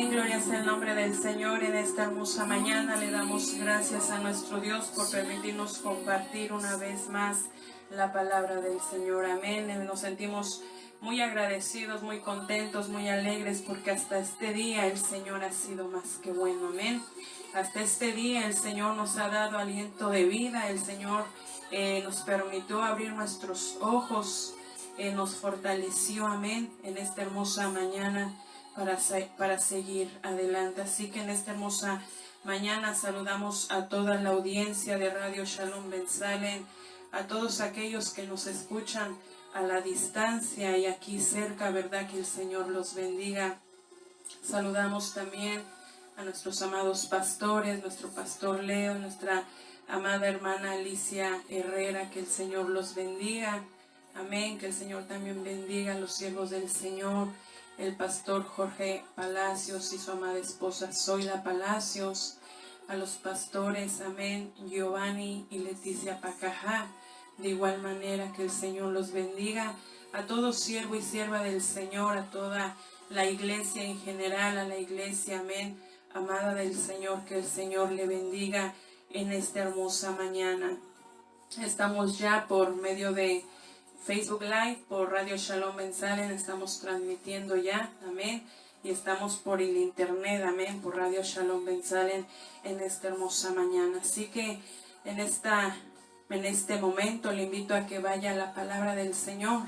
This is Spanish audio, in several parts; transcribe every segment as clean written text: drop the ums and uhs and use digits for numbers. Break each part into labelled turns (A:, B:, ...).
A: Amén, gloria sea el nombre del Señor. En esta hermosa mañana le damos gracias a nuestro Dios por permitirnos compartir una vez más la palabra del Señor. Amén, nos sentimos muy agradecidos, muy contentos, muy alegres porque hasta este día el Señor ha sido más que bueno. Amén, hasta este día el Señor nos ha dado aliento de vida, el Señor nos permitió abrir nuestros ojos, nos fortaleció, amén, en esta hermosa mañana para seguir adelante. Así que en esta hermosa mañana saludamos a toda la audiencia de Radio Shalom Ben-Salem, a todos aquellos que nos escuchan a la distancia y aquí cerca, verdad, que el Señor los bendiga. Saludamos también a nuestros amados pastores, nuestro pastor Leo, nuestra amada hermana Alicia Herrera, que el Señor los bendiga. Amén, que el Señor también bendiga a los siervos del Señor, el pastor Jorge Palacios y su amada esposa Zoila Palacios, a los pastores, amén, Giovanni y Leticia Pacajá. De igual manera que el Señor los bendiga, a todo siervo y sierva del Señor, a toda la iglesia en general, a la iglesia, amén, amada del Señor, que el Señor le bendiga en esta hermosa mañana. Estamos ya por medio de Facebook Live, por Radio Shalom Ben-Salem, estamos transmitiendo ya, amén, y estamos por el internet, amén, por Radio Shalom Ben-Salem en esta hermosa mañana. Así que en este momento le invito a que vaya a la palabra del Señor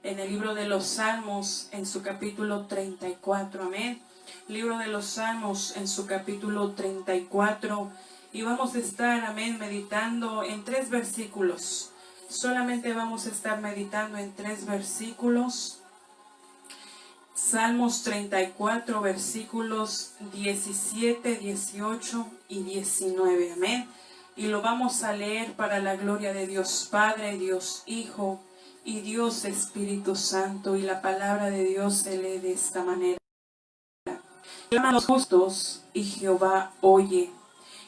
A: en el libro de los Salmos, en su capítulo 34, amén. Libro de los Salmos, en su capítulo 34, y vamos a estar, amén, meditando en 3 versículos. Solamente vamos a estar meditando en 3 versículos. Salmos 34, versículos 17, 18 y 19, amén. Y lo vamos a leer para la gloria de Dios Padre, Dios Hijo y Dios Espíritu Santo. Y la palabra de Dios se lee de esta manera. Claman los justos y Jehová oye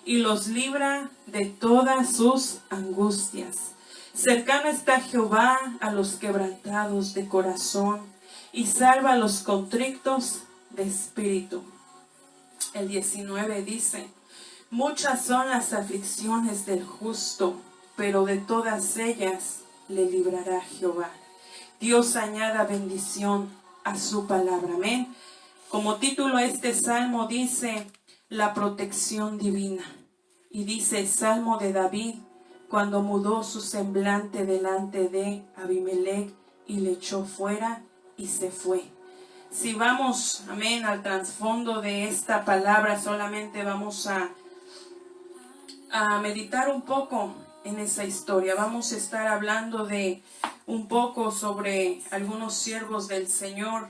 A: y los libra de todas sus angustias. Cercano está Jehová a los quebrantados de corazón y salva a los contritos de espíritu. El 19 dice: muchas son las aflicciones del justo, pero de todas ellas le librará Jehová. Dios añada bendición a su palabra. Amén. Como título este salmo dice: la protección divina. Y dice: Salmo de David, cuando mudó su semblante delante de Abimelech y le echó fuera y se fue. Si vamos, amén, al trasfondo de esta palabra, solamente vamos a meditar un poco en esa historia. Vamos a estar hablando de un poco sobre algunos siervos del Señor,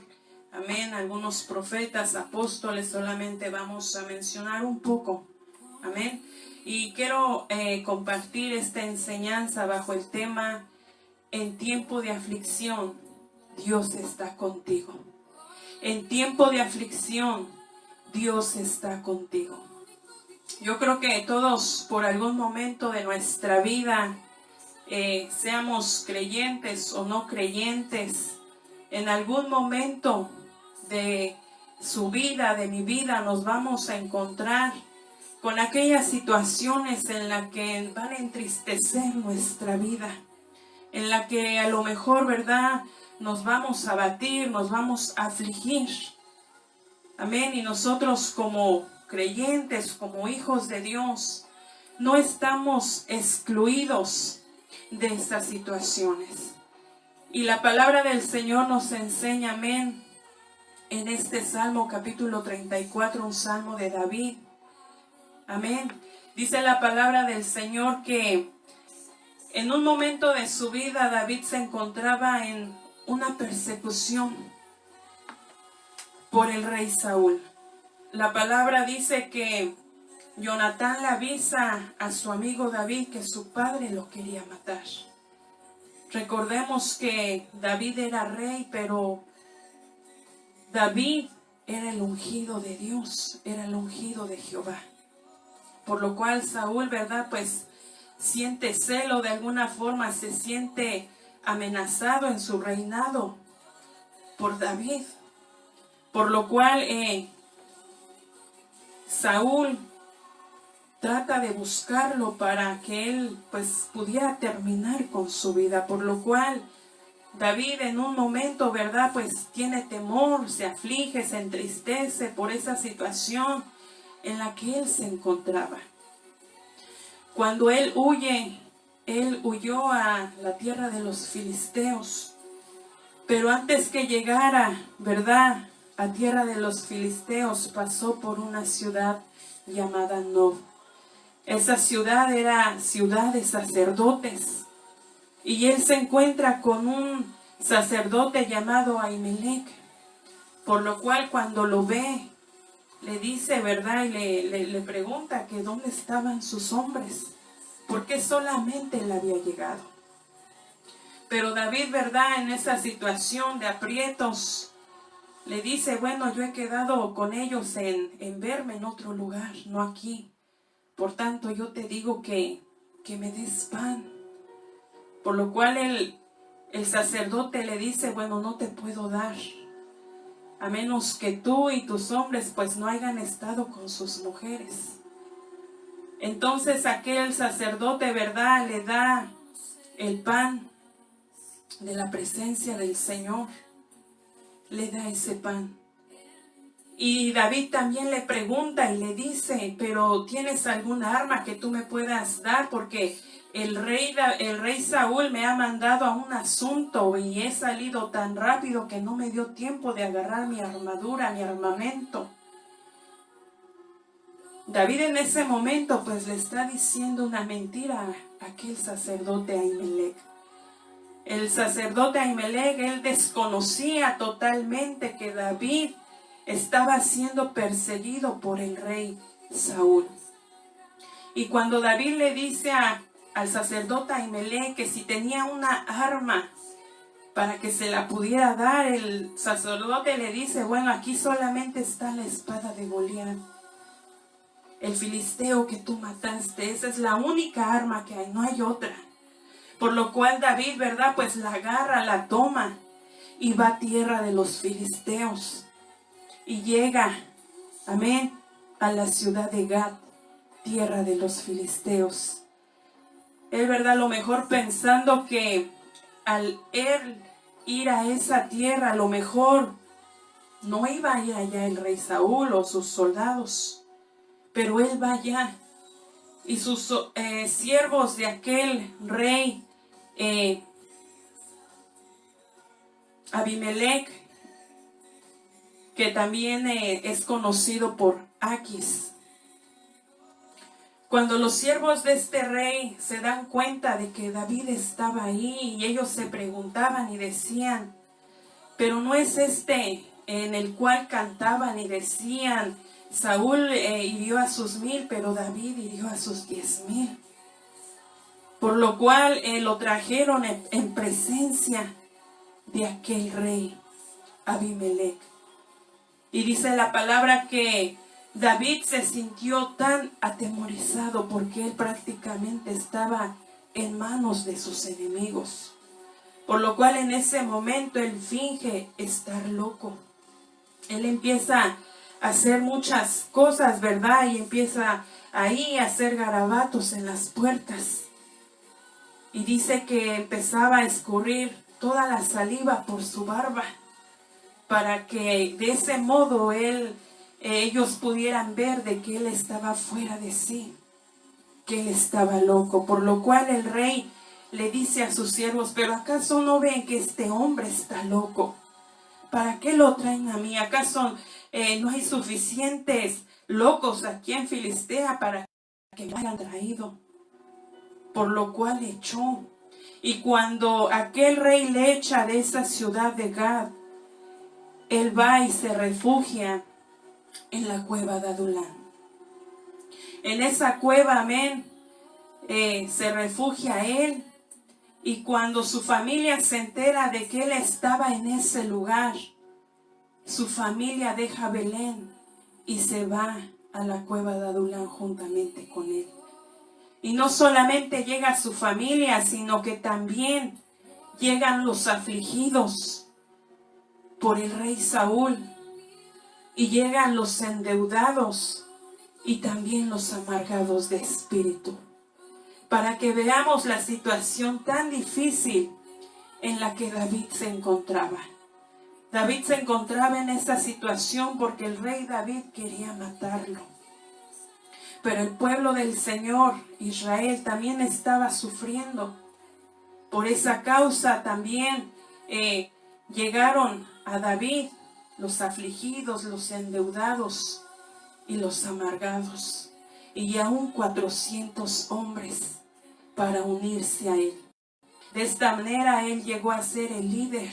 A: amén, algunos profetas, apóstoles. Solamente vamos a mencionar un poco, amén. Y quiero compartir esta enseñanza bajo el tema: en tiempo de aflicción, Dios está contigo. En tiempo de aflicción, Dios está contigo. Yo creo que todos, por algún momento de nuestra vida, seamos creyentes o no creyentes, en algún momento de su vida, de mi vida, nos vamos a encontrar con aquellas situaciones en las que van a entristecer nuestra vida, en la que a lo mejor, ¿verdad?, nos vamos a abatir, nos vamos a afligir. Amén. Y nosotros como creyentes, como hijos de Dios, no estamos excluidos de estas situaciones. Y la palabra del Señor nos enseña, amén, en este Salmo capítulo 34, un Salmo de David. Amén. Dice la palabra del Señor que en un momento de su vida David se encontraba en una persecución por el rey Saúl. La palabra dice que Jonatán le avisa a su amigo David que su padre lo quería matar. Recordemos que David era rey, pero David era el ungido de Dios, era el ungido de Jehová. Por lo cual Saúl, ¿verdad?, pues siente celo, de alguna forma se siente amenazado en su reinado por David. Por lo cual Saúl trata de buscarlo para que él pues pudiera terminar con su vida, por lo cual David en un momento, ¿verdad? Pues tiene temor, se aflige, se entristece por esa situación en la que él se encontraba. Cuando él huyó a la tierra de los filisteos. Pero antes que llegara, ¿verdad?, a tierra de los filisteos, pasó por una ciudad llamada Nob. Esa ciudad era ciudad de sacerdotes. Y él se encuentra con un sacerdote llamado Ahimelech. Por lo cual cuando lo ve, le dice, ¿verdad?, y le pregunta que dónde estaban sus hombres. Porque solamente él había llegado. Pero David, ¿verdad?, en esa situación de aprietos, le dice, bueno, yo he quedado con ellos en verme en otro lugar, no aquí. Por tanto, yo te digo que me des pan. Por lo cual el sacerdote le dice, bueno, no te puedo dar, a menos que tú y tus hombres pues no hayan estado con sus mujeres. Entonces aquel sacerdote, ¿verdad?, le da el pan de la presencia del Señor. Le da ese pan. Y David también le pregunta y le dice, pero ¿tienes alguna arma que tú me puedas dar? Porque el rey Saúl me ha mandado a un asunto y he salido tan rápido que no me dio tiempo de agarrar mi armadura, mi armamento. David en ese momento pues le está diciendo una mentira a aquel sacerdote Ahimelech. El sacerdote Ahimelech, él desconocía totalmente que David estaba siendo perseguido por el rey Saúl. Y cuando David le dice al sacerdote Ahimelech que si tenía una arma para que se la pudiera dar, el sacerdote le dice, bueno, aquí solamente está la espada de Goliat, el filisteo que tú mataste. Esa es la única arma que hay, no hay otra. Por lo cual David, ¿verdad?, pues la agarra, la toma y va a tierra de los filisteos. Y llega, amén, a la ciudad de Gat, tierra de los filisteos. Él, ¿verdad?, a lo mejor pensando que al él ir a esa tierra, a lo mejor no iba a ir allá el rey Saúl o sus soldados. Pero él va allá. Y sus siervos de aquel rey Abimelech, que también es conocido por Aquis. Cuando los siervos de este rey se dan cuenta de que David estaba ahí, y ellos se preguntaban y decían, pero no es este en el cual cantaban y decían, Saúl hirió a sus 1000, pero David hirió a sus 10,000. Por lo cual lo trajeron en presencia de aquel rey Abimelech. Y dice la palabra que David se sintió tan atemorizado porque él prácticamente estaba en manos de sus enemigos. Por lo cual en ese momento él finge estar loco. Él empieza a hacer muchas cosas, ¿verdad? Y empieza ahí a hacer garabatos en las puertas. Y dice que empezaba a escurrir toda la saliva por su barba, para que de ese modo ellos pudieran ver de que él estaba fuera de sí, que él estaba loco. Por lo cual el rey le dice a sus siervos, pero ¿acaso no ven que este hombre está loco? ¿Para qué lo traen a mí? ¿Acaso no hay suficientes locos aquí en Filistea para que me hayan traído? Por lo cual echó. Y cuando aquel rey le echa de esa ciudad de Gad, él va y se refugia en la cueva de Adulán. En esa cueva, amén, se refugia él. Y cuando su familia se entera de que él estaba en ese lugar, su familia deja Belén y se va a la cueva de Adulán juntamente con él. Y no solamente llega su familia, sino que también llegan los afligidos por el rey Saúl. Y llegan los endeudados y también los amargados de espíritu, para que veamos la situación tan difícil en la que David se encontraba. David se encontraba en esa situación porque el rey David quería matarlo. Pero el pueblo del Señor, Israel, también estaba sufriendo. Por esa causa también llegaron a David los afligidos, los endeudados y los amargados, y aún 400 hombres para unirse a él. De esta manera él llegó a ser el líder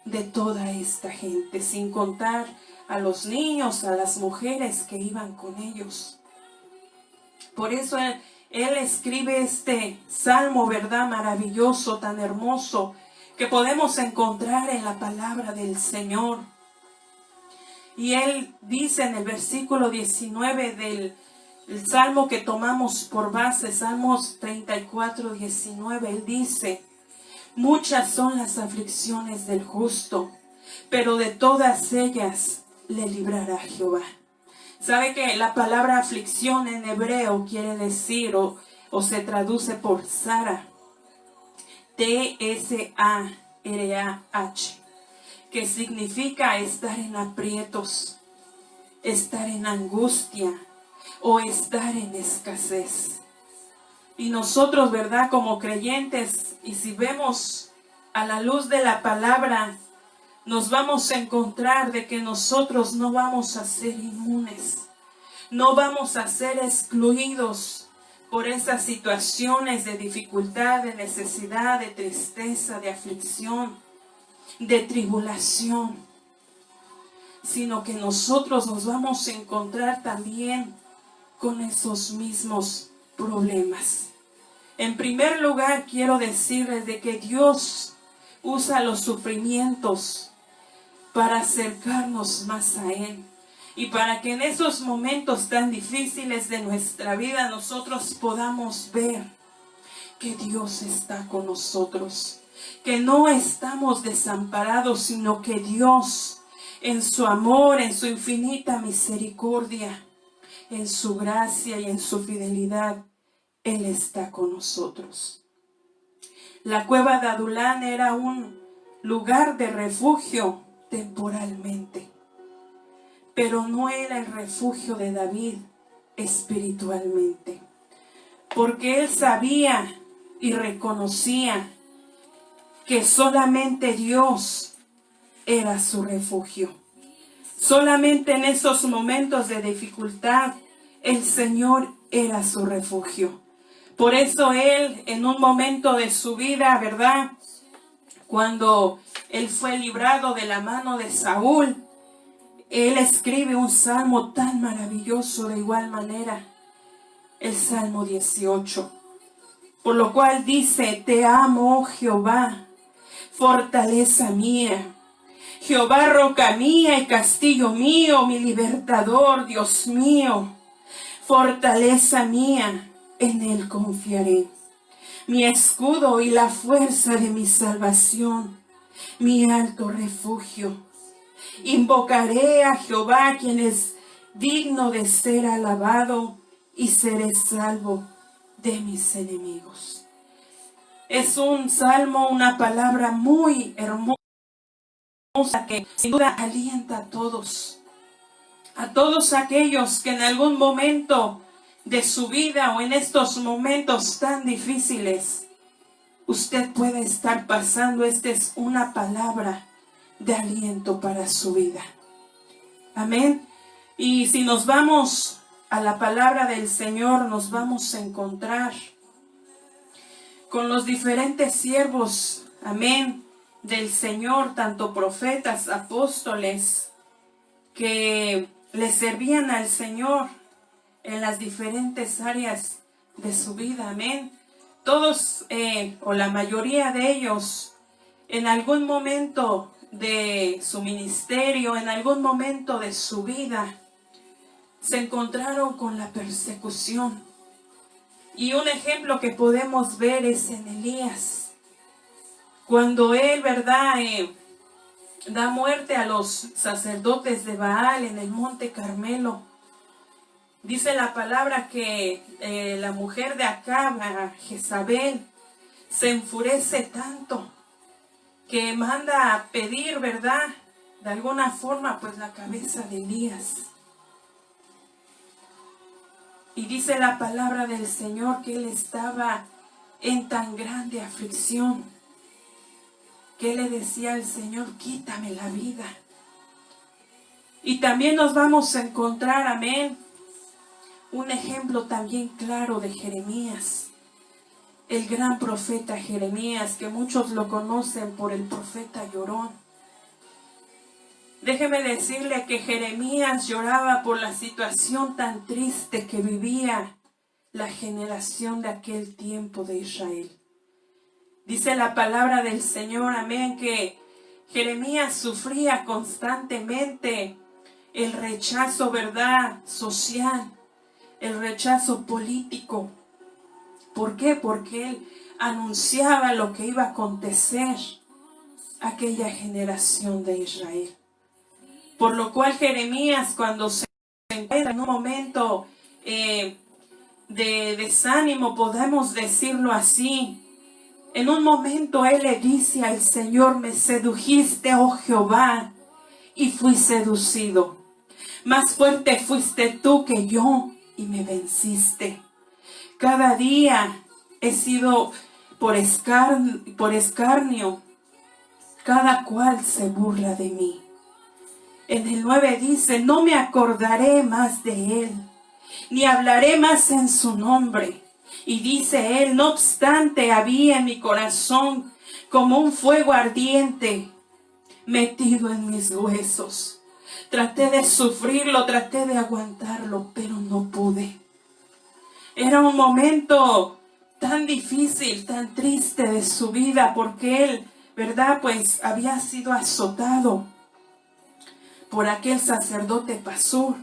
A: de toda esta gente, sin contar a los niños, a las mujeres que iban con ellos. Por eso él escribe este salmo, ¿verdad? Maravilloso, tan hermoso, que podemos encontrar en la palabra del Señor. Y él dice en el versículo 19 del salmo que tomamos por base, Salmos 34, 19, él dice: muchas son las aflicciones del justo, pero de todas ellas le librará Jehová. ¿Sabe que la palabra aflicción en hebreo quiere decir o se traduce por Sara? T-S-A-R-A-H, que significa estar en aprietos, estar en angustia o estar en escasez. Y nosotros, ¿verdad? Como creyentes, y si vemos a la luz de la palabra, nos vamos a encontrar de que nosotros no vamos a ser inmunes, no vamos a ser excluidos por esas situaciones de dificultad, de necesidad, de tristeza, de aflicción, de tribulación, sino que nosotros nos vamos a encontrar también con esos mismos problemas. En primer lugar, quiero decirles de que Dios usa los sufrimientos para acercarnos más a Él, y para que en esos momentos tan difíciles de nuestra vida nosotros podamos ver que Dios está con nosotros, que no estamos desamparados, sino que Dios, en su amor, en su infinita misericordia, en su gracia y en su fidelidad, Él está con nosotros. La cueva de Adulán era un lugar de refugio temporalmente, pero no era el refugio de David espiritualmente, porque él sabía y reconocía que solamente Dios era su refugio. Solamente en esos momentos de dificultad el Señor era su refugio. Por eso él, en un momento de su vida, ¿verdad?, cuando él fue librado de la mano de Saúl, él escribe un salmo tan maravilloso de igual manera, el Salmo 18, por lo cual dice: te amo, oh Jehová, fortaleza mía, Jehová, roca mía y castillo mío, mi libertador, Dios mío, fortaleza mía, en él confiaré, mi escudo y la fuerza de mi salvación, mi alto refugio. Invocaré a Jehová, quien es digno de ser alabado, y seré salvo de mis enemigos. Es un salmo, una palabra muy hermosa que sin duda alienta a todos aquellos que en algún momento de su vida o en estos momentos tan difíciles usted puede estar pasando. Esta es una palabra de aliento para su vida. Amén. Y si nos vamos a la palabra del Señor, nos vamos a encontrar con los diferentes siervos, amén, del Señor, tanto profetas, apóstoles, que le servían al Señor en las diferentes áreas de su vida, amén. Todos, o la mayoría de ellos, en algún momento de su ministerio, en algún momento de su vida, se encontraron con la persecución. Y un ejemplo que podemos ver es en Elías, cuando él, ¿verdad?, da muerte a los sacerdotes de Baal en el monte Carmelo. Dice la palabra que la mujer de Acab, Jezabel, se enfurece tanto que manda a pedir, ¿verdad? De alguna forma, pues la cabeza de Elías. Y dice la palabra del Señor que él estaba en tan grande aflicción que le decía al Señor, quítame la vida. Y también nos vamos a encontrar, amén, un ejemplo también claro de Jeremías, el gran profeta Jeremías, que muchos lo conocen por el profeta llorón. Déjeme decirle que Jeremías lloraba por la situación tan triste que vivía la generación de aquel tiempo de Israel. Dice la palabra del Señor, amén, que Jeremías sufría constantemente el rechazo, ¿verdad?, social, el rechazo político. ¿Por qué? Porque él anunciaba lo que iba a acontecer a aquella generación de Israel. Por lo cual Jeremías, cuando se encuentra en un momento de desánimo, podemos decirlo así, en un momento él le dice al Señor, me sedujiste, oh Jehová, y fui seducido. Más fuerte fuiste tú que yo, y me venciste. Cada día he sido por escarnio, cada cual se burla de mí. En el 9 dice, no me acordaré más de él, ni hablaré más en su nombre. Y dice él, no obstante, había en mi corazón como un fuego ardiente metido en mis huesos. Traté de sufrirlo, traté de aguantarlo, pero no pude. Era un momento tan difícil, tan triste de su vida, porque él, ¿verdad?, pues había sido azotado por aquel sacerdote Pasur,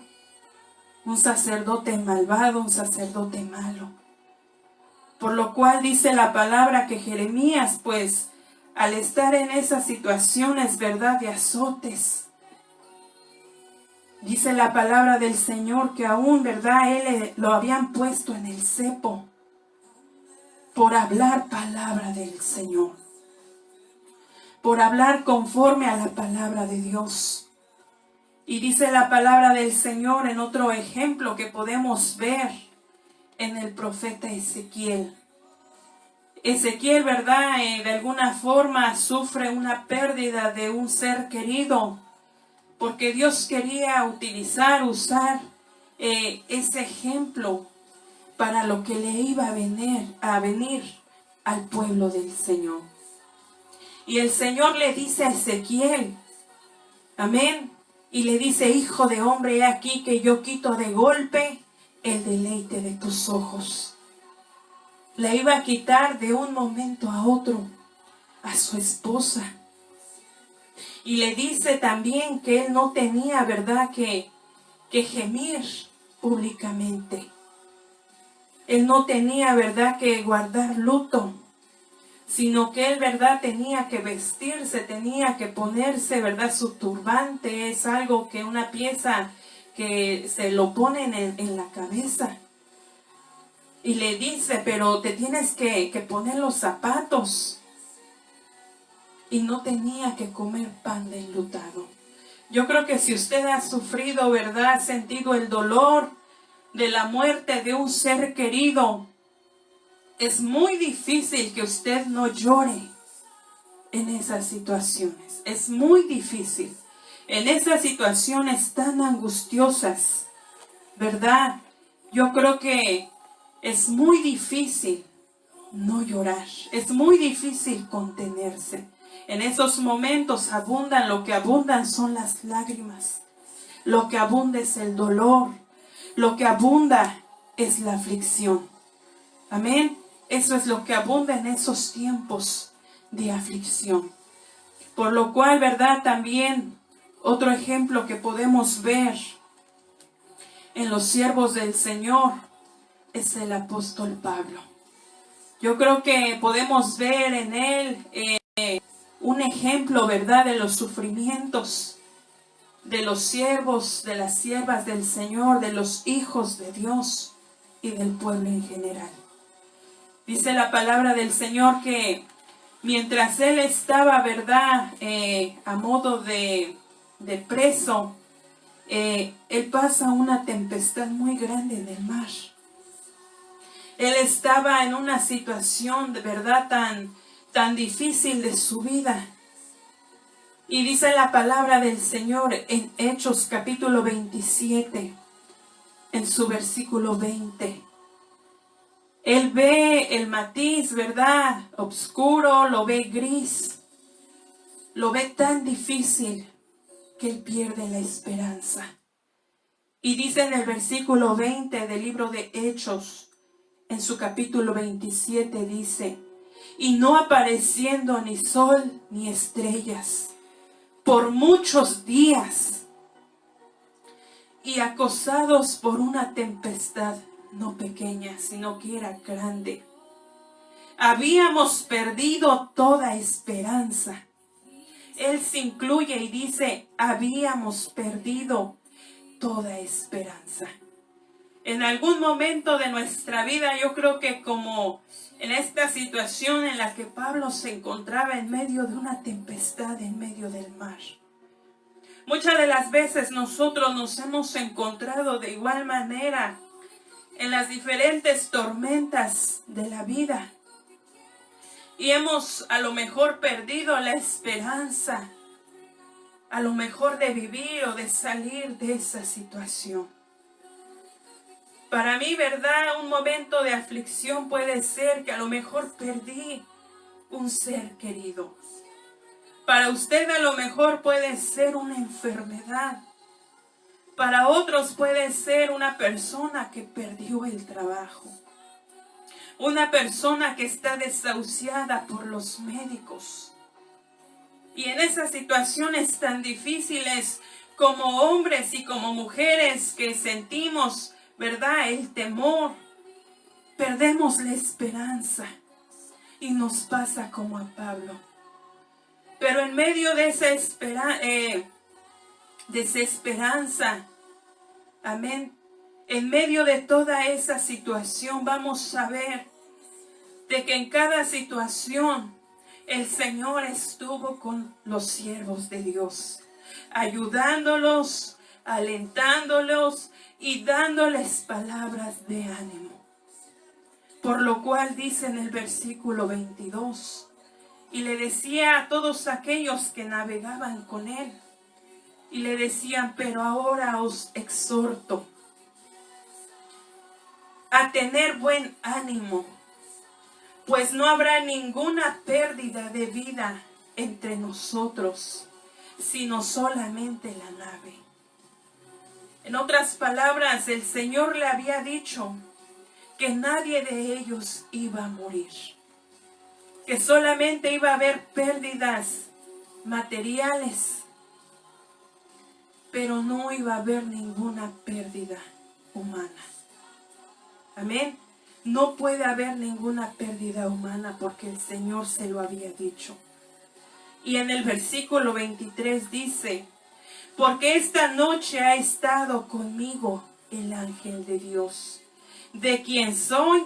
A: un sacerdote malvado, un sacerdote malo. Por lo cual dice la palabra que Jeremías, pues, al estar en esas situaciones, ¿verdad?, de azotes, dice la palabra del Señor que aún, ¿verdad?, él lo habían puesto en el cepo por hablar palabra del Señor, por hablar conforme a la palabra de Dios. Y dice la palabra del Señor en otro ejemplo que podemos ver en el profeta Ezequiel. Ezequiel, ¿verdad?, de alguna forma sufre una pérdida de un ser querido, porque Dios quería usar ese ejemplo para lo que le iba a venir al pueblo del Señor. Y el Señor le dice a Ezequiel, amén, y le dice, hijo de hombre, he aquí que yo quito de golpe el deleite de tus ojos. Le iba a quitar de un momento a otro a su esposa. Y le dice también que él no tenía, ¿verdad?, que gemir públicamente. Él no tenía, ¿verdad?, que guardar luto, sino que él, ¿verdad?, tenía que vestirse, tenía que ponerse, ¿verdad?, su turbante. Es algo que una pieza que se lo ponen en la cabeza. Y le dice, pero te tienes que poner los zapatos. Y no tenía que comer pan de enlutado. Yo creo que si usted ha sufrido, ¿verdad?, ha sentido el dolor de la muerte de un ser querido, es muy difícil que usted no llore en esas situaciones. Es muy difícil. En esas situaciones tan angustiosas, ¿verdad? Yo creo que es muy difícil no llorar. Es muy difícil contenerse. En esos momentos lo que abundan son las lágrimas. Lo que abunda es el dolor. Lo que abunda es la aflicción. Amén. Eso es lo que abunda en esos tiempos de aflicción. Por lo cual, ¿verdad?, también otro ejemplo que podemos ver en los siervos del Señor es el apóstol Pablo. Yo creo que podemos ver en él un ejemplo, ¿verdad?, de los sufrimientos de los siervos, de las siervas del Señor, de los hijos de Dios y del pueblo en general. Dice la palabra del Señor que mientras él estaba, ¿verdad?, a modo de preso, él pasa una tempestad muy grande en el mar. Él estaba en una situación de verdad tan difícil de su vida. Y dice la palabra del Señor en Hechos capítulo 27, en su versículo 20. Él ve el matiz, ¿verdad?, oscuro, lo ve gris, lo ve tan difícil que él pierde la esperanza. Y dice en el versículo 20 del libro de Hechos, en su capítulo 27, dice: y no apareciendo ni sol ni estrellas por muchos días, y acosados por una tempestad no pequeña, sino que era grande, habíamos perdido toda esperanza. Él se incluye y dice: habíamos perdido toda esperanza. En algún momento de nuestra vida, yo creo que como en esta situación en la que Pablo se encontraba en medio de una tempestad en medio del mar, muchas de las veces nosotros nos hemos encontrado de igual manera en las diferentes tormentas de la vida. Y hemos a lo mejor perdido la esperanza, a lo mejor de vivir o de salir de esa situación. Para mí, ¿verdad?, un momento de aflicción puede ser que a lo mejor perdí un ser querido. Para usted a lo mejor puede ser una enfermedad. Para otros puede ser una persona que perdió el trabajo. Una persona que está desahuciada por los médicos. Y en esas situaciones tan difíciles, como hombres y como mujeres que sentimos, ¿verdad?, el temor, perdemos la esperanza y nos pasa como a Pablo. Pero en medio de esa desesperanza, amén, en medio de toda esa situación vamos a ver de que en cada situación el Señor estuvo con los siervos de Dios, ayudándolos, alentándolos y dándoles palabras de ánimo. Por lo cual dice en el versículo 22, y le decía a todos aquellos que navegaban con él, y le decían: pero ahora os exhorto a tener buen ánimo, pues no habrá ninguna pérdida de vida entre nosotros, sino solamente la nave. En otras palabras, el Señor le había dicho que nadie de ellos iba a morir, que solamente iba a haber pérdidas materiales, pero no iba a haber ninguna pérdida humana. Amén. No puede haber ninguna pérdida humana porque el Señor se lo había dicho. Y en el versículo 23 dice: porque esta noche ha estado conmigo el ángel de Dios, de quien soy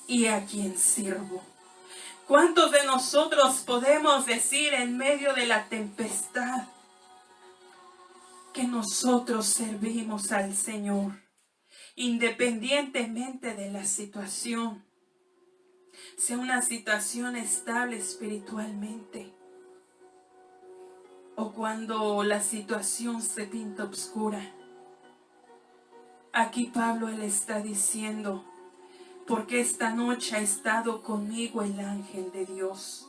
A: y a quien sirvo. ¿Cuántos de nosotros podemos decir en medio de la tempestad que nosotros servimos al Señor, independientemente de la situación, sea una situación estable espiritualmente, o cuando la situación se pinta oscura? Aquí Pablo le está diciendo: porque esta noche ha estado conmigo el ángel de Dios,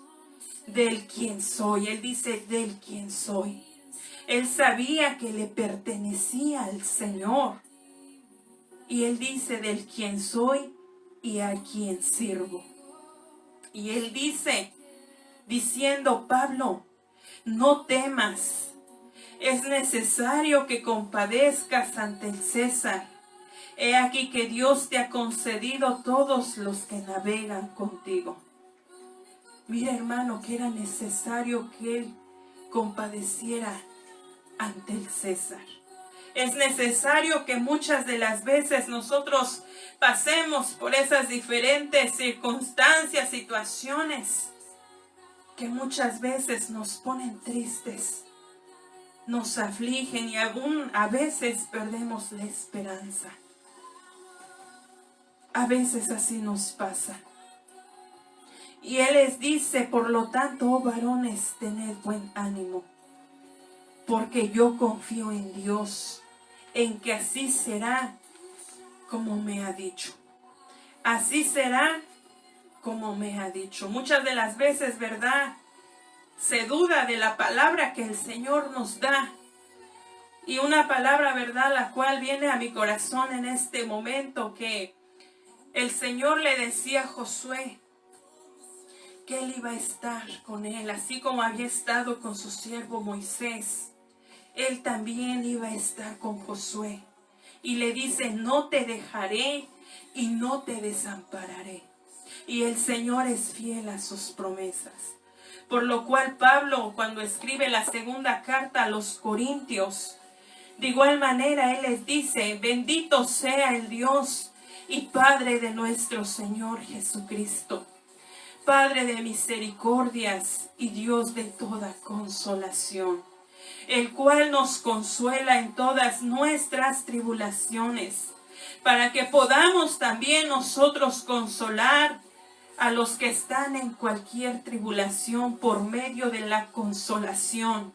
A: del quien soy. Él dice: del quien soy. Él sabía que le pertenecía al Señor. Y él dice: del quien soy y a quien sirvo. Y él dice, diciendo: Pablo, no temas. Es necesario que compadezcas ante el César. He aquí que Dios te ha concedido todos los que navegan contigo. Mira, hermano, que era necesario que él compadeciera ante el César. Es necesario que muchas de las veces nosotros pasemos por esas diferentes circunstancias, situaciones que muchas veces nos ponen tristes, nos afligen y aún a veces perdemos la esperanza. A veces así nos pasa. Y Él les dice, por lo tanto, oh varones, tened buen ánimo, porque yo confío en Dios, en que así será como me ha dicho. Así será como me ha dicho. Muchas de las veces, ¿verdad?, se duda de la palabra que el Señor nos da. Y una palabra, ¿verdad?, la cual viene a mi corazón en este momento, que el Señor le decía a Josué que Él iba a estar con él, así como había estado con su siervo Moisés. Él también iba a estar con Josué. Y le dice, no te dejaré y no te desampararé. Y el Señor es fiel a sus promesas. Por lo cual Pablo, cuando escribe la segunda carta a los Corintios, de igual manera Él les dice, bendito sea el Dios y Padre de nuestro Señor Jesucristo, Padre de misericordias y Dios de toda consolación, el cual nos consuela en todas nuestras tribulaciones, para que podamos también nosotros consolar a los que están en cualquier tribulación por medio de la consolación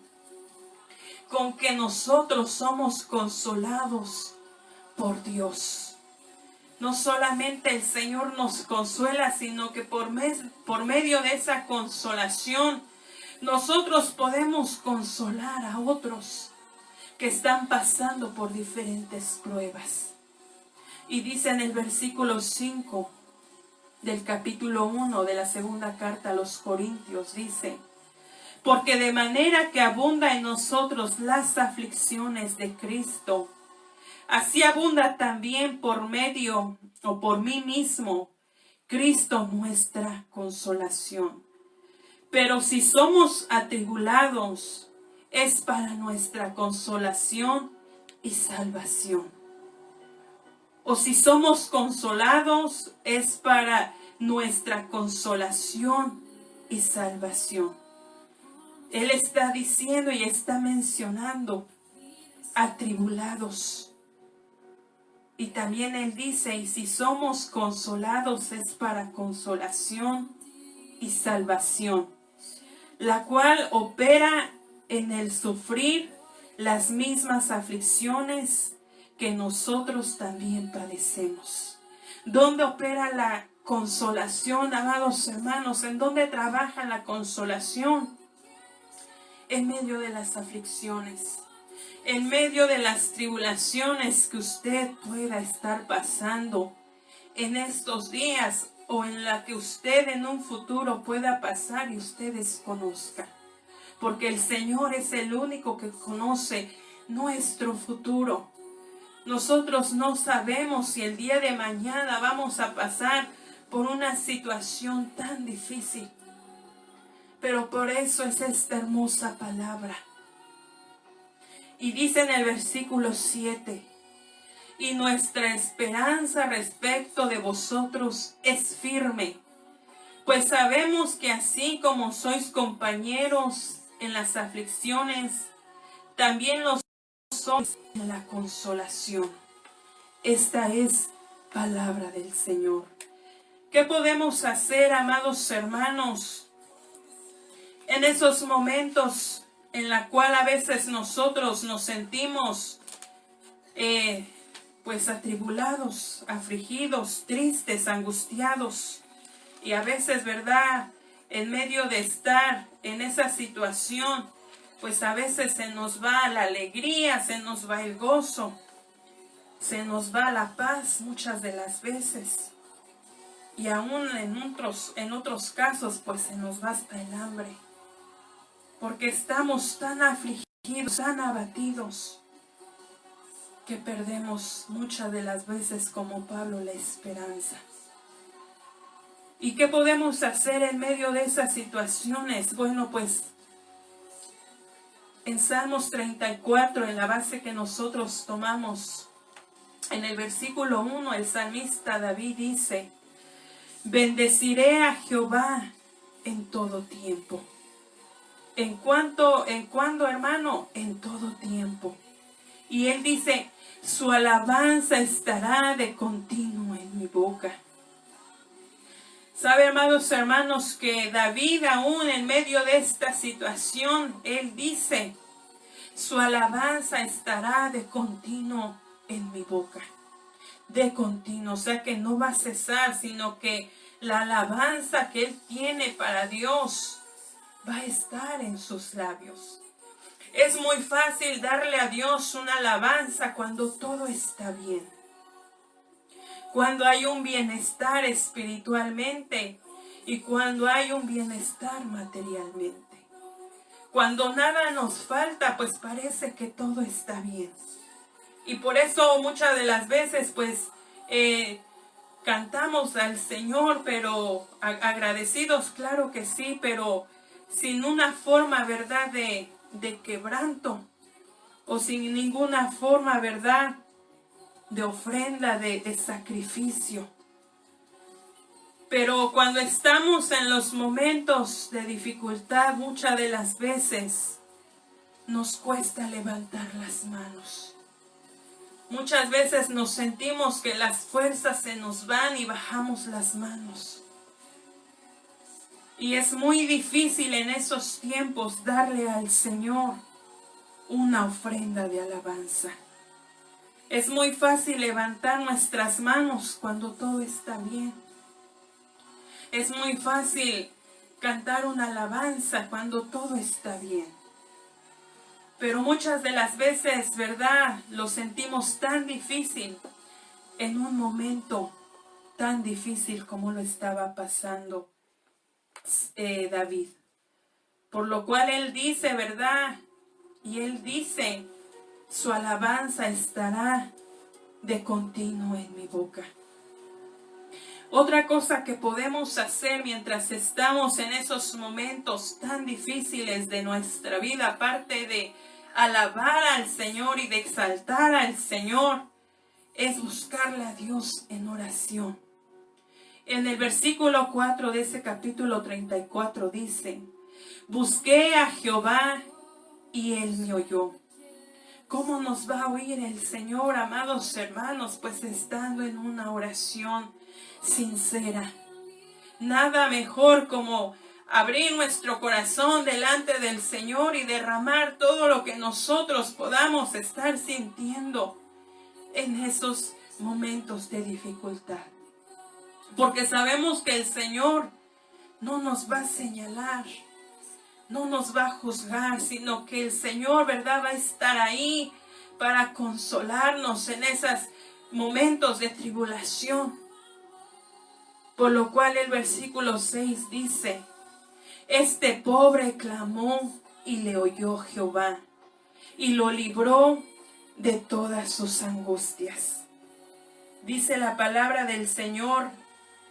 A: con que nosotros somos consolados por Dios. No solamente el Señor nos consuela, sino que por medio de esa consolación nosotros podemos consolar a otros que están pasando por diferentes pruebas. Y dice en el versículo 5 del capítulo 1 de la segunda carta a los Corintios, dice, porque de manera que abunda en nosotros las aflicciones de Cristo, así abunda también por medio o por mí mismo Cristo nuestra consolación. Pero si somos atribulados, es para nuestra consolación y salvación. O si somos consolados, es para nuestra consolación y salvación. Él está diciendo y está mencionando atribulados. Y también Él dice, y si somos consolados es para consolación y salvación, la cual opera en el sufrir las mismas aflicciones que nosotros también padecemos. ¿Dónde opera la consolación, amados hermanos? ¿En dónde trabaja la consolación? En medio de las aflicciones, en medio de las tribulaciones que usted pueda estar pasando en estos días o en la que usted en un futuro pueda pasar y usted desconozca. Porque el Señor es el único que conoce nuestro futuro. Nosotros no sabemos si el día de mañana vamos a pasar por una situación tan difícil. Pero por eso es esta hermosa palabra. Y dice en el versículo 7, y nuestra esperanza respecto de vosotros es firme, pues sabemos que así como sois compañeros en las aflicciones, también los sois en la consolación. Esta es palabra del Señor. ¿Qué podemos hacer, amados hermanos, en esos momentos en la cual a veces nosotros nos sentimos pues atribulados, afligidos, tristes, angustiados? Y a veces, ¿verdad?, en medio de estar en esa situación, pues a veces se nos va la alegría, se nos va el gozo, se nos va la paz muchas de las veces. Y aún en otros casos, pues se nos va hasta el hambre. Porque estamos tan afligidos, tan abatidos, que perdemos muchas de las veces, como Pablo, la esperanza. ¿Y qué podemos hacer en medio de esas situaciones? Bueno, pues En Salmos 34, en la base que nosotros tomamos, en el versículo 1, el salmista David dice: bendeciré a Jehová en todo tiempo. ¿En cuándo, hermano? En todo tiempo. Y él dice: su alabanza estará de continuo en mi boca. ¿Sabe, amados hermanos, que David, aún en medio de esta situación, él dice: su alabanza estará de continuo en mi boca? De continuo, o sea que no va a cesar, sino que la alabanza que él tiene para Dios va a estar en sus labios. Es muy fácil darle a Dios una alabanza cuando todo está bien, cuando hay un bienestar espiritualmente y cuando hay un bienestar materialmente. Cuando nada nos falta, pues parece que todo está bien. Y por eso muchas de las veces pues cantamos al Señor, pero agradecidos, claro que sí, pero sin una forma, ¿verdad?, de quebranto, o sin ninguna forma, ¿verdad?, de ofrenda, de sacrificio. Pero cuando estamos en los momentos de dificultad, muchas de las veces nos cuesta levantar las manos. Muchas veces nos sentimos que las fuerzas se nos van y bajamos las manos. Y es muy difícil en esos tiempos darle al Señor una ofrenda de alabanza. Es muy fácil levantar nuestras manos cuando todo está bien. Es muy fácil cantar una alabanza cuando todo está bien. Pero muchas de las veces, ¿verdad?, lo sentimos tan difícil en un momento tan difícil como lo estaba pasando David. Por lo cual él dice, ¿verdad? Y él dice: su alabanza estará de continuo en mi boca. Otra cosa que podemos hacer mientras estamos en esos momentos tan difíciles de nuestra vida, aparte de alabar al Señor y de exaltar al Señor, es buscarle a Dios en oración. En el versículo 4 de ese capítulo 34 dice: busqué a Jehová y Él me oyó. ¿Cómo nos va a oír el Señor, amados hermanos? Pues estando en una oración sincera. Nada mejor como abrir nuestro corazón delante del Señor y derramar todo lo que nosotros podamos estar sintiendo en esos momentos de dificultad. Porque sabemos que el Señor no nos va a señalar, no nos va a juzgar, sino que el Señor, ¿verdad?, va a estar ahí para consolarnos en esos momentos de tribulación. Por lo cual el versículo 6 dice: este pobre clamó y le oyó Jehová, y lo libró de todas sus angustias. Dice la palabra del Señor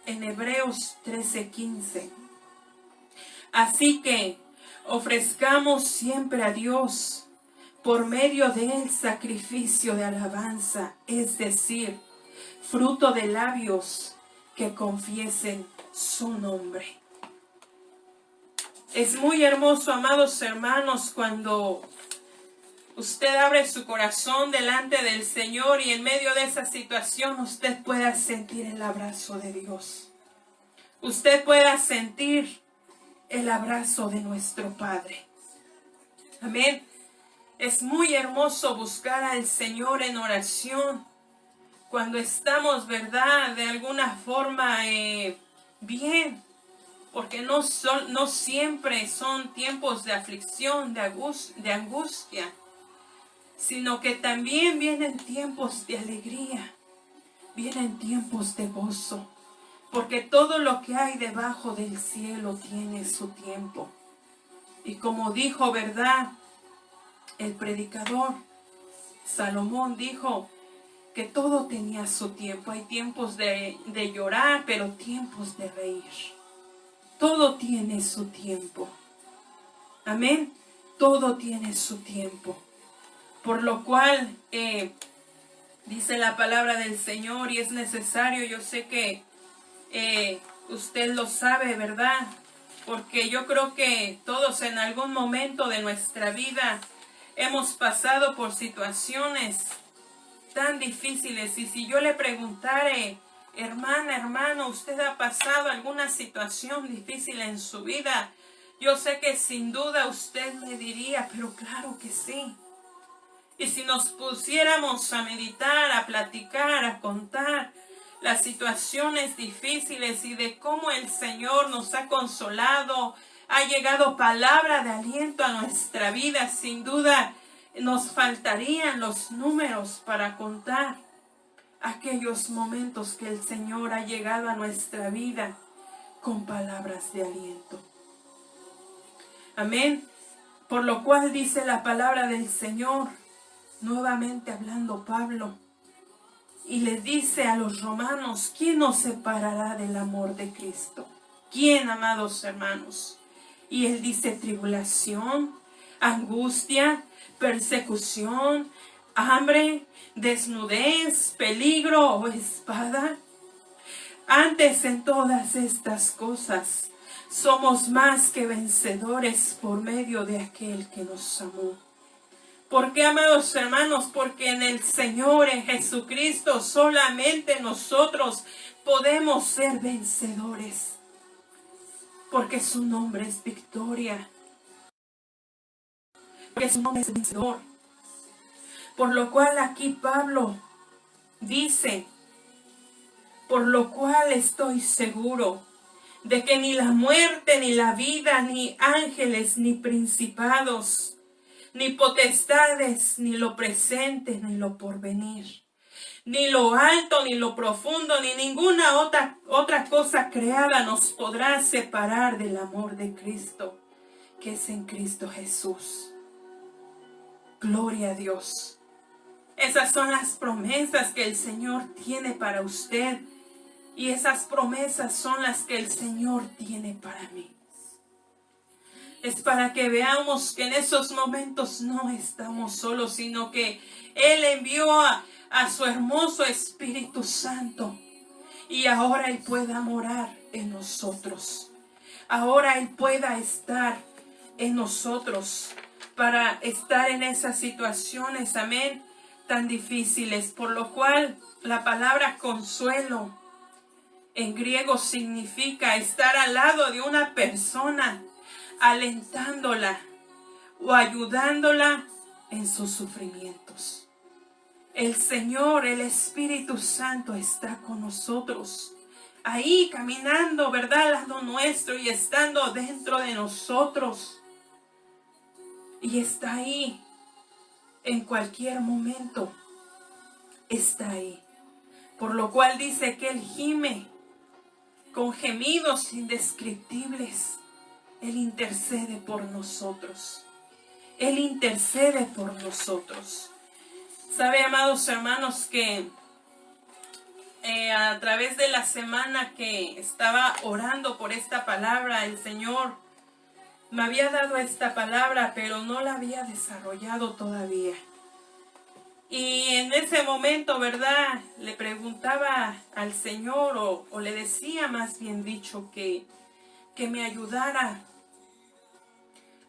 A: en Hebreos 13:15. Así que ofrezcamos siempre a Dios por medio del sacrificio de alabanza, es decir, fruto de labios que confiesen su nombre. Es muy hermoso, amados hermanos, cuando usted abre su corazón delante del Señor y en medio de esa situación usted pueda sentir el abrazo de Dios. Usted pueda sentir el abrazo de nuestro Padre. Amén. Es muy hermoso buscar al Señor en oración cuando estamos, ¿verdad?, de alguna forma bien. Porque no siempre son tiempos de aflicción, de angustia, sino que también vienen tiempos de alegría, vienen tiempos de gozo, porque todo lo que hay debajo del cielo tiene su tiempo. Y como dijo, ¿verdad?, el predicador Salomón, dijo que todo tenía su tiempo. Hay tiempos de llorar, pero tiempos de reír. Todo tiene su tiempo. Amén. todo tiene su tiempo. Por lo cual, dice la palabra del Señor, y es necesario, yo sé que usted lo sabe, ¿verdad? Porque yo creo que todos en algún momento de nuestra vida hemos pasado por situaciones tan difíciles. Y si yo le preguntare, hermana, hermano, ¿usted ha pasado alguna situación difícil en su vida? Yo sé que sin duda usted me diría, pero claro que sí. Y si nos pusiéramos a meditar, a platicar, a contar las situaciones difíciles y de cómo el Señor nos ha consolado, ha llegado palabra de aliento a nuestra vida, sin duda nos faltarían los números para contar aquellos momentos que el Señor ha llegado a nuestra vida con palabras de aliento. Amén. Por lo cual dice la palabra del Señor, nuevamente hablando Pablo, y le dice a los romanos, ¿quién nos separará del amor de Cristo? ¿Quién, amados hermanos? Y él dice, tribulación, angustia, persecución, hambre, desnudez, peligro o espada. Antes en todas estas cosas somos más que vencedores por medio de aquel que nos amó. ¿Por qué, amados hermanos? Porque en el Señor, en Jesucristo, solamente nosotros podemos ser vencedores. Porque su nombre es victoria. Porque su nombre es vencedor. Por lo cual aquí Pablo dice, por lo cual estoy seguro de que ni la muerte, ni la vida, ni ángeles, ni principados, ni potestades, ni lo presente, ni lo porvenir, ni lo alto, ni lo profundo, ni ninguna otra cosa creada nos podrá separar del amor de Cristo, que es en Cristo Jesús. Gloria a Dios. Esas son las promesas que el Señor tiene para usted, y esas promesas son las que el Señor tiene para mí. Es para que veamos que en esos momentos no estamos solos, sino que Él envió a su hermoso Espíritu Santo. Y ahora Él pueda morar en nosotros. Ahora Él pueda estar en nosotros para estar en esas situaciones, amén, tan difíciles. Por lo cual la palabra consuelo en griego significa estar al lado de una persona, alentándola o ayudándola en sus sufrimientos. El Señor, el Espíritu Santo está con nosotros, ahí caminando, ¿verdad?, al lado nuestro y estando dentro de nosotros. Y está ahí en cualquier momento, está ahí. Por lo cual dice que Él gime con gemidos indescriptibles. Él intercede por nosotros. Él intercede por nosotros. Sabe, amados hermanos, que a través de la semana que estaba orando por esta palabra, el Señor me había dado esta palabra, pero no la había desarrollado todavía. Y en ese momento, ¿verdad?, le preguntaba al Señor, o le decía más bien dicho, que me ayudara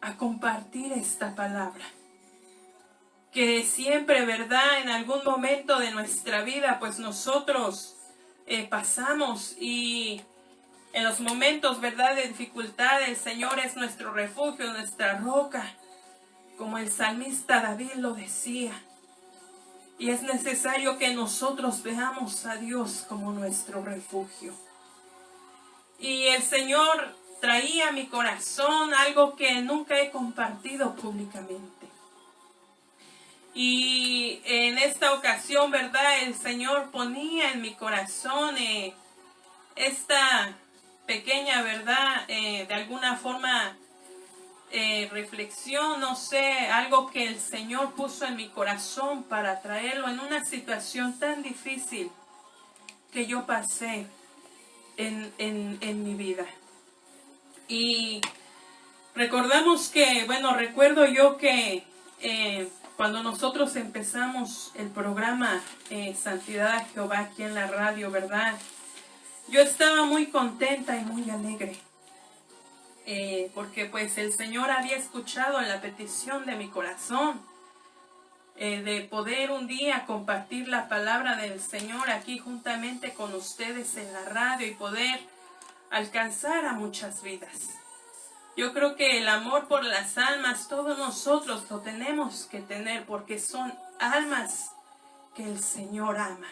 A: a compartir esta palabra. Que siempre, ¿verdad?, en algún momento de nuestra vida, pues nosotros pasamos, y en los momentos, ¿verdad?, de dificultad, el Señor es nuestro refugio, nuestra roca, como el salmista David lo decía. Y es necesario que nosotros veamos a Dios como nuestro refugio. Y el Señor traía a mi corazón algo que nunca he compartido públicamente. Y en esta ocasión, ¿verdad?, el Señor ponía en mi corazón esta pequeña, ¿verdad?, de alguna forma reflexión, no sé, algo que el Señor puso en mi corazón para traerlo en una situación tan difícil que yo pasé en mi vida. Y Recordamos que, bueno, recuerdo yo que cuando nosotros empezamos el programa Santidad a Jehová aquí en la radio, ¿verdad? Yo estaba muy contenta y muy alegre. Porque pues el Señor había escuchado la petición de mi corazón. De poder un día compartir la palabra del Señor aquí juntamente con ustedes en la radio y poder alcanzar a muchas vidas. Yo creo que el amor por las almas, todos nosotros lo tenemos que tener porque son almas que el Señor ama.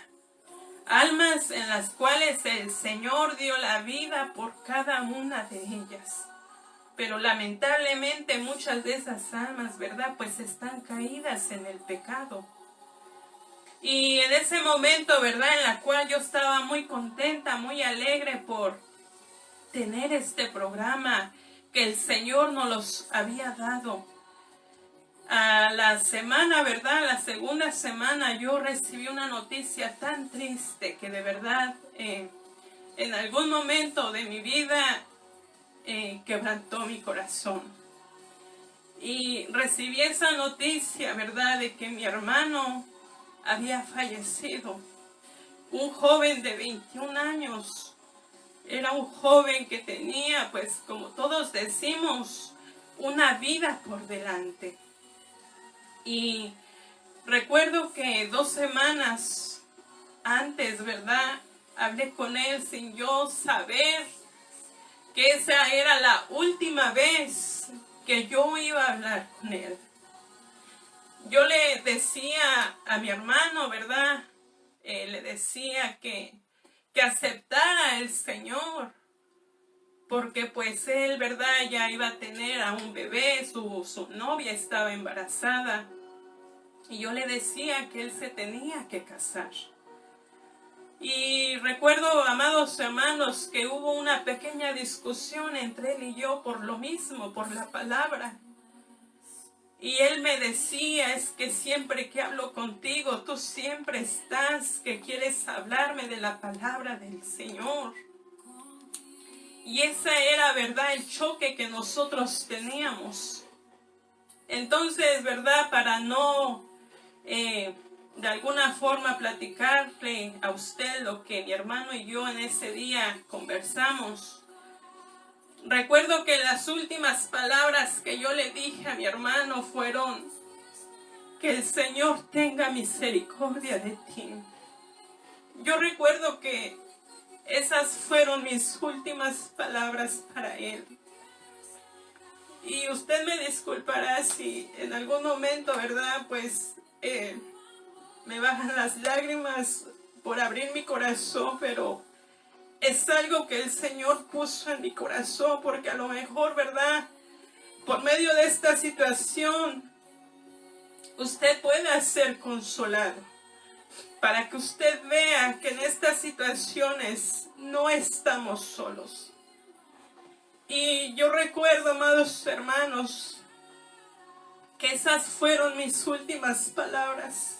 A: Almas en las cuales el Señor dio la vida por cada una de ellas. Pero lamentablemente muchas de esas almas, ¿verdad? Pues están caídas en el pecado. Y en ese momento, ¿verdad? En la cual yo estaba muy contenta, muy alegre por tener este programa que el Señor nos los había dado. A la semana, ¿verdad? La segunda semana yo recibí una noticia tan triste que de verdad en algún momento de mi vida quebrantó mi corazón. Y recibí esa noticia, ¿verdad? De que mi hermano había fallecido. Un joven de 21 años. Era un joven que tenía, pues como todos decimos, una vida por delante. Y recuerdo que 2 semanas antes, ¿verdad? Hablé con él sin yo saber que esa era la última vez que yo iba a hablar con él. Yo le decía a mi hermano, ¿verdad? Le decía que aceptara el Señor, porque pues él, ¿verdad? Ya iba a tener a un bebé, su novia estaba embarazada, y yo le decía que él se tenía que casar. Y recuerdo, amados hermanos, que hubo una pequeña discusión entre él y yo por lo mismo, por la palabra. Y él me decía, es que siempre que hablo contigo, tú siempre estás, que quieres hablarme de la palabra del Señor. Y esa era, ¿verdad?, el choque que nosotros teníamos. Entonces, ¿verdad?, para no de alguna forma platicarle a usted lo que mi hermano y yo en ese día conversamos. Recuerdo que las últimas palabras que yo le dije a mi hermano fueron: que el Señor tenga misericordia de ti. Yo recuerdo que esas fueron mis últimas palabras para él. Y usted me disculpará si en algún momento, ¿verdad?, pues me bajan las lágrimas por abrir mi corazón, pero es algo que el Señor puso en mi corazón, porque a lo mejor, ¿verdad?, por medio de esta situación, usted pueda ser consolado, para que usted vea que en estas situaciones no estamos solos. Y yo recuerdo, amados hermanos, que esas fueron mis últimas palabras,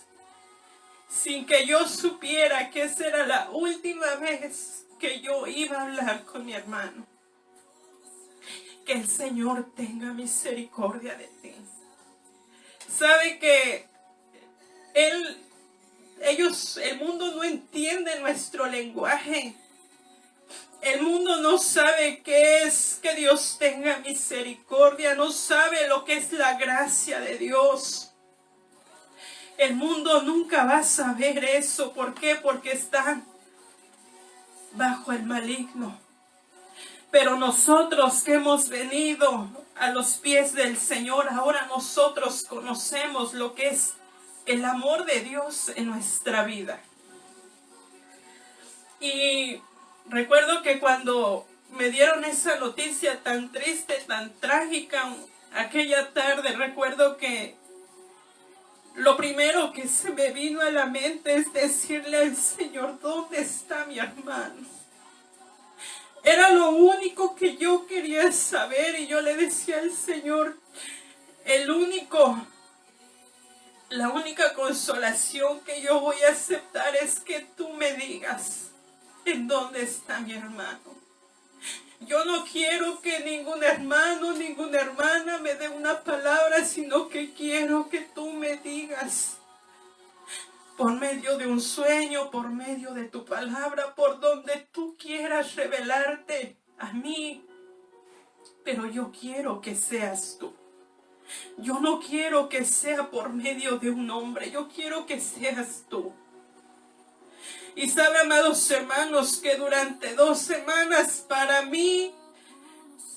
A: sin que yo supiera que esa era la última vez que yo iba a hablar con mi hermano. Que el Señor tenga misericordia de ti. Sabe que el mundo no entiende nuestro lenguaje. El mundo no sabe qué es que Dios tenga misericordia, no sabe lo que es la gracia de Dios. El mundo nunca va a saber eso. ¿Por qué? Porque están bajo el maligno. Pero nosotros que hemos venido a los pies del Señor, ahora nosotros conocemos lo que es el amor de Dios en nuestra vida. Y recuerdo que cuando me dieron esa noticia tan triste, tan trágica, aquella tarde, recuerdo que lo primero que se me vino a la mente es decirle al Señor: ¿dónde está mi hermano? Era lo único que yo quería saber, y yo le decía al Señor, la única consolación que yo voy a aceptar es que tú me digas en dónde está mi hermano. Yo no quiero que ningún hermano, ninguna hermana me dé una palabra, sino que quiero que tú me digas, por medio de un sueño, por medio de tu palabra, por donde tú quieras revelarte a mí. Pero yo quiero que seas tú. Yo no quiero que sea por medio de un hombre, yo quiero que seas tú. Y sabe, amados hermanos, que durante 2 semanas para mí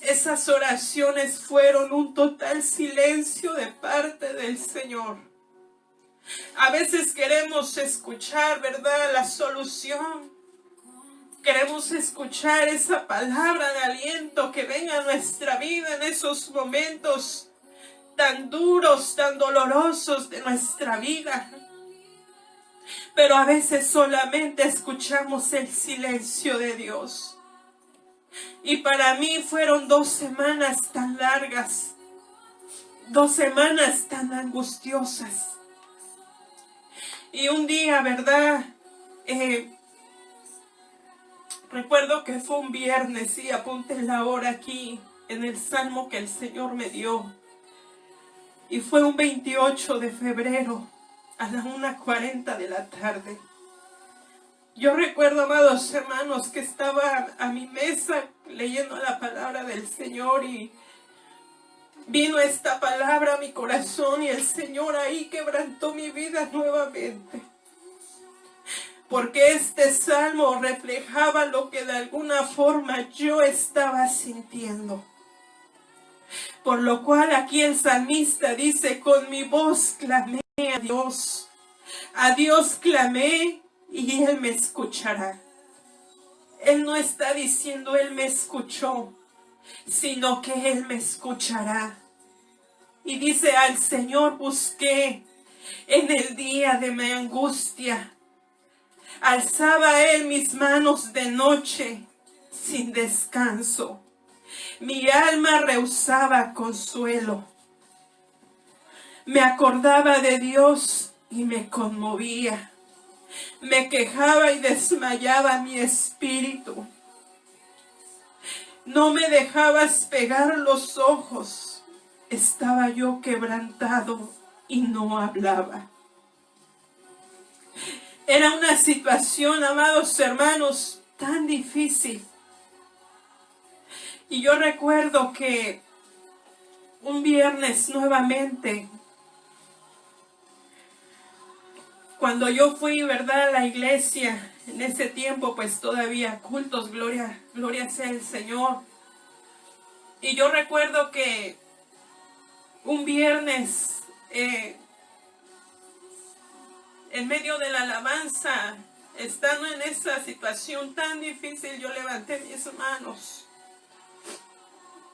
A: esas oraciones fueron un total silencio de parte del Señor. A veces queremos escuchar, ¿verdad?, la solución. Queremos escuchar esa palabra de aliento que venga a nuestra vida en esos momentos tan duros, tan dolorosos de nuestra vida. Pero a veces solamente escuchamos el silencio de Dios. Y para mí fueron 2 semanas tan largas, 2 semanas tan angustiosas. Y un día, ¿verdad? Recuerdo que fue un viernes, y apunté la hora aquí en el salmo que el Señor me dio. Y fue un 28 de febrero a las 1:40 de la tarde. Yo recuerdo, amados hermanos, que estaba a mi mesa leyendo la palabra del Señor y vino esta palabra a mi corazón y el Señor ahí quebrantó mi vida nuevamente. Porque este salmo reflejaba lo que de alguna forma yo estaba sintiendo. Por lo cual aquí el salmista dice, con mi voz clamé a Dios. A Dios clamé y Él me escuchará. Él no está diciendo Él me escuchó, sino que Él me escuchará. Y dice, al Señor busqué en el día de mi angustia. Alzaba Él mis manos de noche sin descanso. Mi alma rehusaba consuelo. Me acordaba de Dios y me conmovía. Me quejaba y desmayaba mi espíritu. No me dejabas pegar los ojos. Estaba yo quebrantado y no hablaba. Era una situación, amados hermanos, tan difícil. Y yo recuerdo que un viernes nuevamente, cuando yo fui, ¿verdad?, a la iglesia, en ese tiempo pues todavía cultos, gloria sea el Señor. Y yo recuerdo que un viernes, en medio de la alabanza, estando en esa situación tan difícil, yo levanté mis manos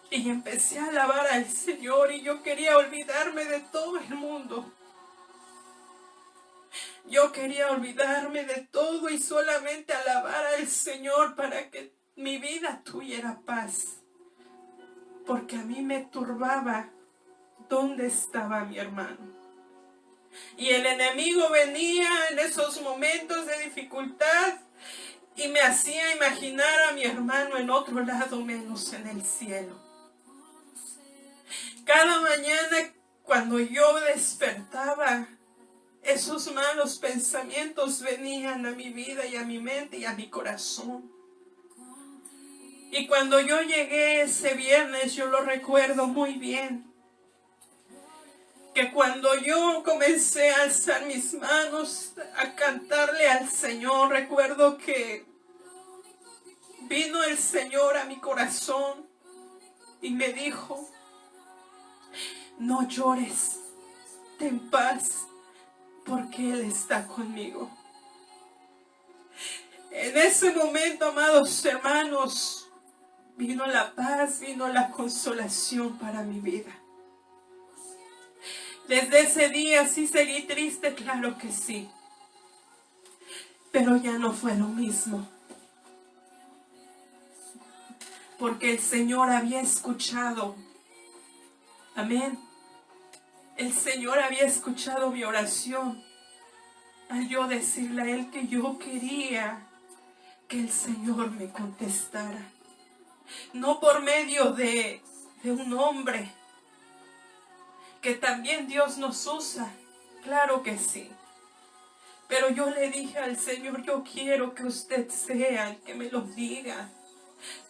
A: y empecé a alabar al Señor, y yo quería olvidarme de todo el mundo. Yo quería olvidarme de todo y solamente alabar al Señor para que mi vida tuviera paz. Porque a mí me turbaba dónde estaba mi hermano. Y el enemigo venía en esos momentos de dificultad y me hacía imaginar a mi hermano en otro lado menos en el cielo. Cada mañana cuando yo despertaba, esos malos pensamientos venían a mi vida y a mi mente y a mi corazón. Y cuando yo llegué ese viernes, yo lo recuerdo muy bien, que cuando yo comencé a alzar mis manos, a cantarle al Señor, recuerdo que vino el Señor a mi corazón y me dijo, no llores, ten paz, porque Él está conmigo. En ese momento, amados hermanos, vino la paz, vino la consolación para mi vida. Desde ese día sí seguí triste, claro que sí, pero ya no fue lo mismo, porque el Señor había escuchado, amén, el Señor había escuchado mi oración al yo decirle a Él que yo quería que el Señor me contestara. no por medio de un hombre, que también Dios nos usa, claro que sí. Pero yo le dije al Señor, yo quiero que usted sea el que me lo diga,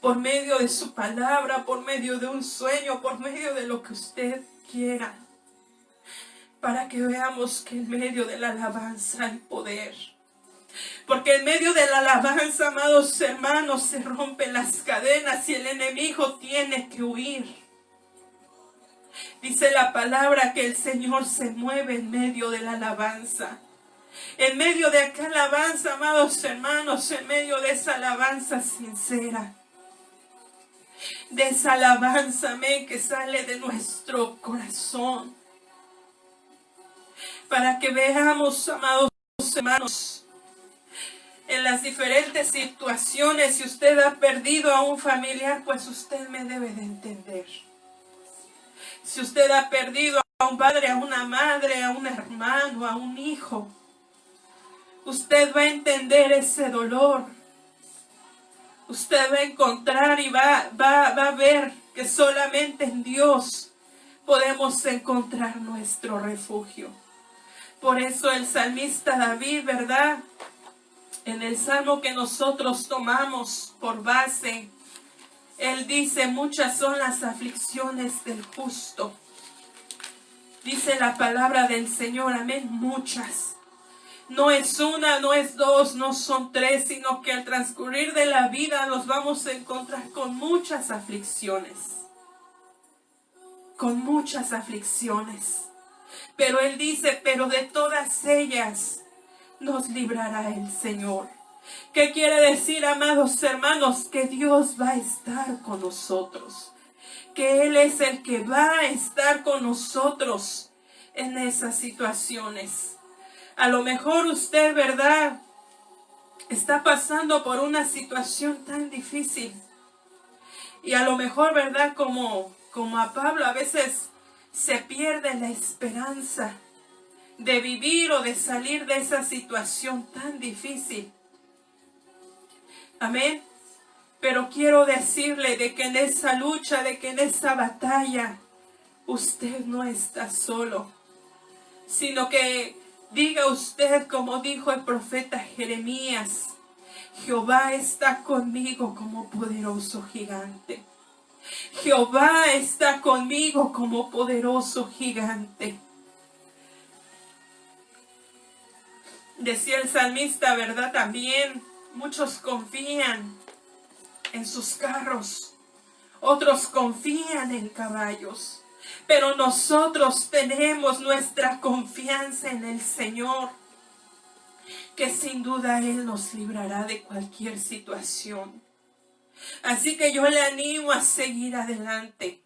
A: por medio de su palabra, por medio de un sueño, por medio de lo que usted quiera, para que veamos que en medio de la alabanza hay poder. Porque en medio de la alabanza, amados hermanos, se rompen las cadenas y el enemigo tiene que huir. Dice la palabra que el Señor se mueve en medio de la alabanza. En medio de aquella alabanza, amados hermanos, en medio de esa alabanza sincera. De esa alabanza, amén, que sale de nuestro corazón. Para que veamos, amados hermanos, en las diferentes situaciones, si usted ha perdido a un familiar, pues usted me debe de entender. Si usted ha perdido a un padre, a una madre, a un hermano, a un hijo, usted va a entender ese dolor. Usted va a encontrar y va a ver que solamente en Dios podemos encontrar nuestro refugio. Por eso el salmista David, ¿verdad? En el salmo que nosotros tomamos por base, él dice, muchas son las aflicciones del justo. Dice la palabra del Señor, amén, muchas. No es una, no es dos, no son tres, sino que al transcurrir de la vida nos vamos a encontrar con muchas aflicciones. Con muchas aflicciones. Pero Él dice, pero de todas ellas nos librará el Señor. ¿Qué quiere decir, amados hermanos? Que Dios va a estar con nosotros. Que Él es el que va a estar con nosotros en esas situaciones. A lo mejor usted, ¿verdad?, está pasando por una situación tan difícil. Y a lo mejor, ¿verdad?, como a Pablo, a veces se pierde la esperanza de vivir o de salir de esa situación tan difícil. Amén. Pero quiero decirle de que en esa lucha, de que en esa batalla, usted no está solo. Sino que diga usted como dijo el profeta Jeremías, Jehová está conmigo como poderoso gigante. Jehová está conmigo como poderoso gigante. Decía el salmista, ¿verdad? También muchos confían en sus carros, otros confían en caballos, pero nosotros tenemos nuestra confianza en el Señor, que sin duda Él nos librará de cualquier situación. Así que yo le animo a seguir adelante,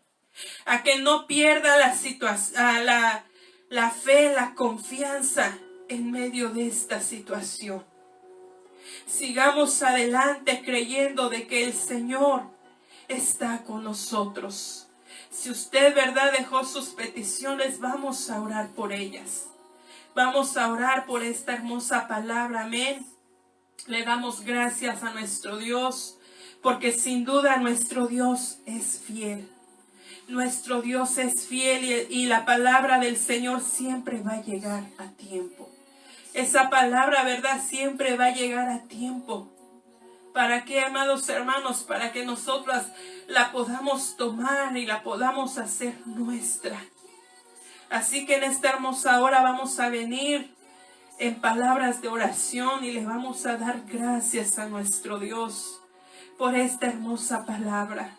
A: a que no pierda la fe, la confianza en medio de esta situación. Sigamos adelante creyendo de que el Señor está con nosotros. Si usted, ¿verdad?, dejó sus peticiones, vamos a orar por ellas. Vamos a orar por esta hermosa palabra, amén. Le damos gracias a nuestro Dios, porque sin duda nuestro Dios es fiel. Nuestro Dios es fiel y la palabra del Señor siempre va a llegar a tiempo. Esa palabra, ¿verdad?, siempre va a llegar a tiempo. ¿Para qué, amados hermanos? Para que nosotras la podamos tomar y la podamos hacer nuestra. Así que en esta hermosa hora vamos a venir en palabras de oración y le vamos a dar gracias a nuestro Dios por esta hermosa palabra.